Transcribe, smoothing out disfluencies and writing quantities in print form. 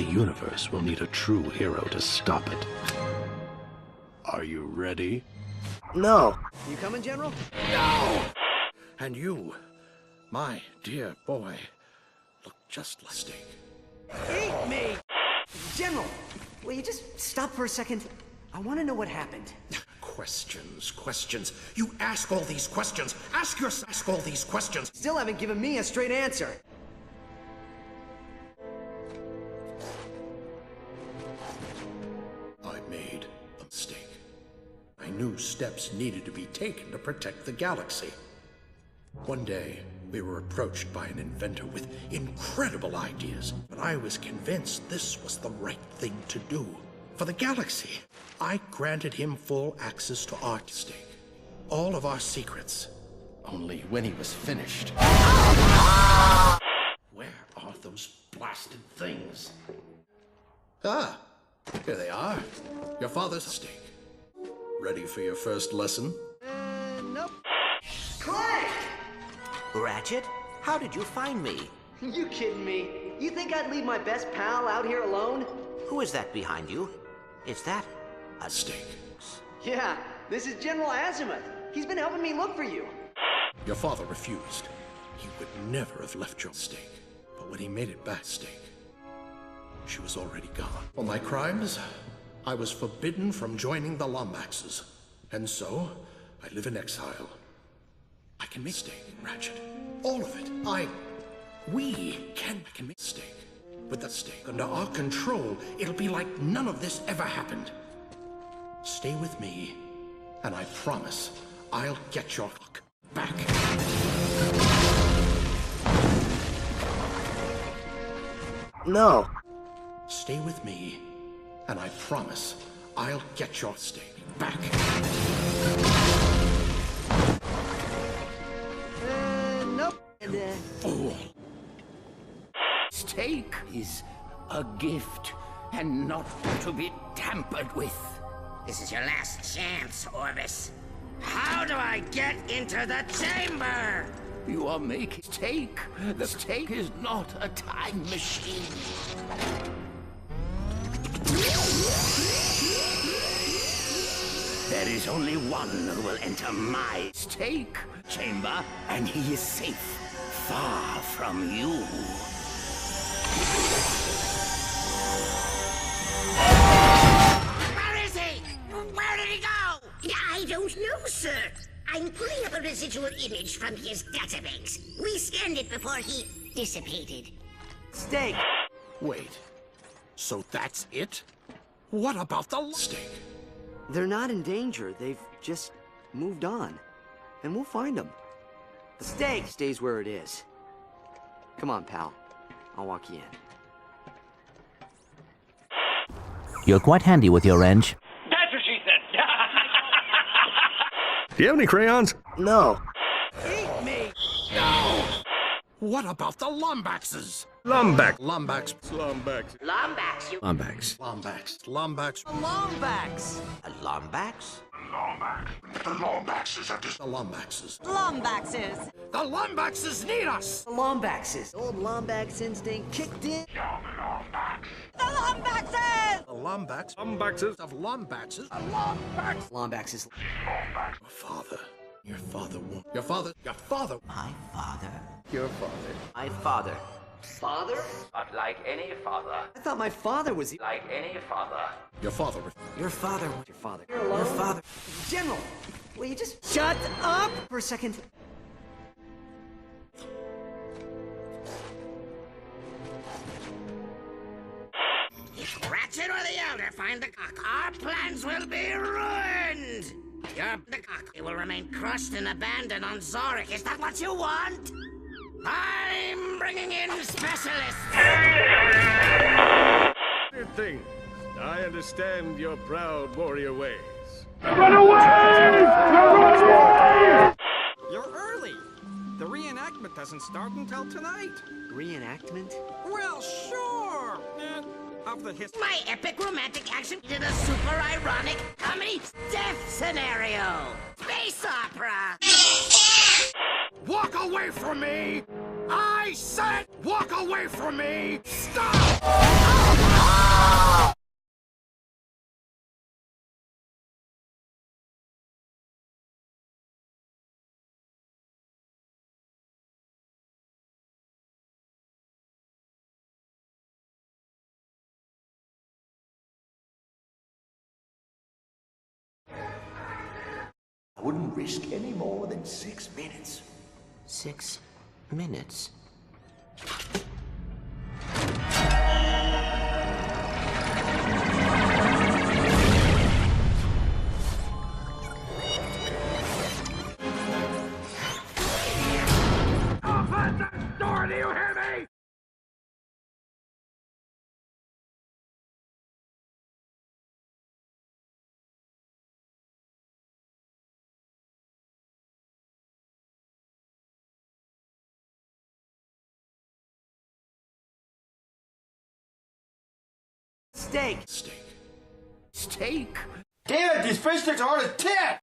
The universe will need a true hero to stop it. Are you ready? No. You coming, General? No! And you, my dear boy, look just like steak. Eat me! General, will you just stop for a second? I want to know what happened. Questions. You ask all these questions. Ask all these questions. Still haven't given me a straight answer. I made a mistake. I knew steps needed to be taken to protect the galaxy. One day, we were approached by an inventor with incredible ideas, but I was convinced this was the right thing to do. For the galaxy, I granted him full access to our stake. All of our secrets. Only when he was finished. Where are those blasted things? Ah, here they are. Your father's stake. Ready for your first lesson? Nope. Clank! Ratchet, how did you find me? You kidding me? You think I'd leave my best pal out here alone? Who is that behind you? Is that a Stake. Yeah, this is General Azimuth. He's been helping me look for you. Your father refused. He would never have left your stake. But when he made it back, stake, she was already gone. For my crimes, I was forbidden from joining the Lombaxes. And so, I live in exile. I can make stake, Ratchet. All of it. We can make stake. With that stake under our control, it'll be like none of this ever happened. Stay with me, and I promise I'll get your luck back. No. Stay with me, and I promise I'll get your stake back. Nope. And, Fool. Steak is a gift and not to be tampered with. This is your last chance, Orbis. How do I get into the chamber? You are making steak. The steak is not a time machine. There is only one who will enter my steak chamber, and he is safe, far from you. Where is he? Where did he go? I don't know, sir. I'm pulling up a residual image from his database. We scanned it before he dissipated. Steak. Wait, so that's it? What about the stake? They're not in danger. They've just moved on. And we'll find them. The steak stays where it is. Come on, pal. I'll walk you in. You're quite handy with your wrench. That's what she said. Do you have any crayons? No. Eat me! No! What about the Lombaxes? Lombax. Lombax. Lombax. Lombax, you... Lombax. Lombax. Lombax. Lombax! A Lombax? The Lombaxes are just the Lombaxes. Lombaxes. The Lombaxes need us! The Lombaxes. Old Lombax instinct kicked in. The Lombaxes! The Lombax. Lombaxes. Of Lombaxes. A Lombax. Lombaxes. Your father. Your father won't. Your father. Your father. My father? Your father. My father. Father? But like any father, I thought my father was... like any father, Your father. Your father. Your father. You're alone? Your father. General, will you just shut up for a second? If Ratchet or the Elder find the cock, our plans will be ruined! The cock will remain crushed and abandoned on Zorik. Is that what you want? I'm bringing in specialists! Thing. I understand your proud warrior ways. Run away! Run away! You're early. The reenactment doesn't start until tonight. Reenactment? Well, sure. Of the history. My epic romantic action to the super ironic comedy death scenario! Space opera! Walk away from me! I said walk away from me! Stop! risk any more than 6 minutes. 6 minutes. Open the door, do you hear me? Steak! Steak. Steak? Damn it, these fish sticks are hard as tit!